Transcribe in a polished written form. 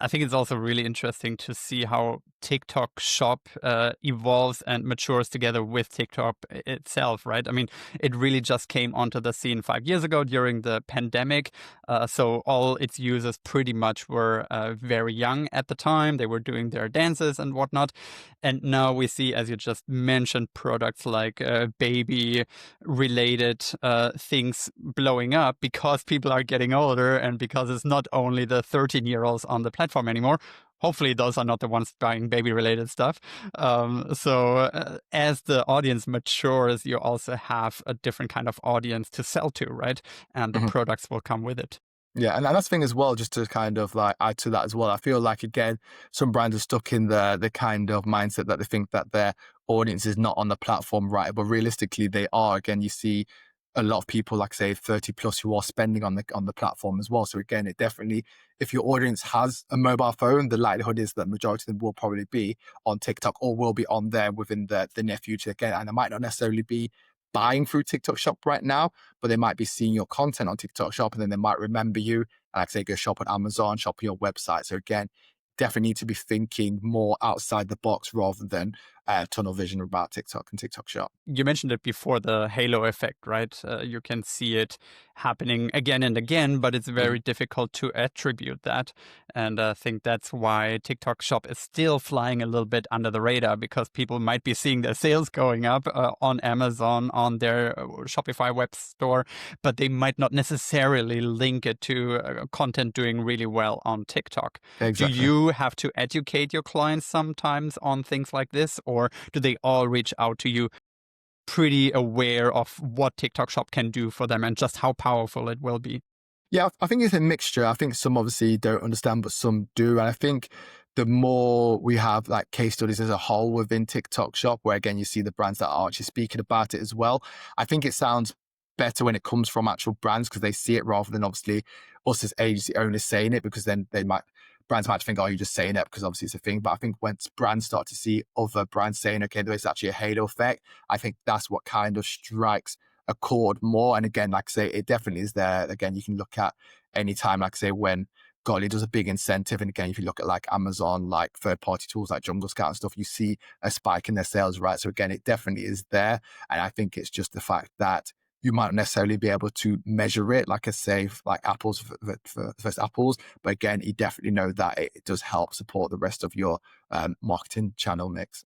I think it's also really interesting to see how TikTok Shop evolves and matures together with TikTok itself, right? I mean, it really just came onto the scene 5 years ago during the pandemic. So all its users pretty much were very young at the time. They were doing their dances and whatnot. And now we see, as you just mentioned, products like baby related things blowing up because people are getting older and because it's not only the 13-year-olds on the platform anymore. Hopefully, those are not the ones buying baby related stuff. As the audience matures, you also have a different kind of audience to sell to, right? And the Mhm. products will come with it. Yeah, and that's the thing as well, just to kind of like add to that as well. I feel like again, some brands are stuck in the kind of mindset that they think that their audience is not on the platform, right? But realistically they are. Again, you see a lot of people, like say 30 plus, who are spending on the platform as well. So again, it definitely, if your audience has a mobile phone, the likelihood is that majority of them will probably be on TikTok or will be on there within the near future again. And it might not necessarily be buying through TikTok Shop right now, but they might be seeing your content on TikTok Shop and then they might remember you. And like say, go shop on Amazon, shop on your website. So again, definitely need to be thinking more outside the box rather than tunnel vision about TikTok and TikTok Shop. You mentioned it before, the halo effect, right? You can see it happening again and again, but it's Mhm. very difficult to attribute that. And I think that's why TikTok Shop is still flying a little bit under the radar because people might be seeing their sales going up on Amazon, on their Shopify web store, but they might not necessarily link it to content doing really well on TikTok. Do Exactly. you have to educate your clients sometimes on things like this, or do they all reach out to you pretty aware of what TikTok Shop can do for them and just how powerful it will be? Yeah, I think it's a mixture. I think some obviously don't understand, but some do. And I think the more we have like case studies as a whole within TikTok Shop, where again, you see the brands that are actually speaking about it as well, I think it sounds better when it comes from actual brands because they see it rather than obviously us as agency owners saying it, because then brands might think, oh, you're just saying it because obviously it's a thing. But I think once brands start to see other brands saying, okay, there's actually a halo effect, I think that's what kind of strikes a chord more. And again, like I say, it definitely is there. Again, you can look at any time, like I say, when Golly does a big incentive. And again, if you look at like Amazon, like third party tools like Jungle Scout and stuff, you see a spike in their sales, right? So again, it definitely is there. And I think it's just the fact that you might not necessarily be able to measure it, like I say, like Apple's for first Apple's. But again, you definitely know that it does help support the rest of your marketing channel mix.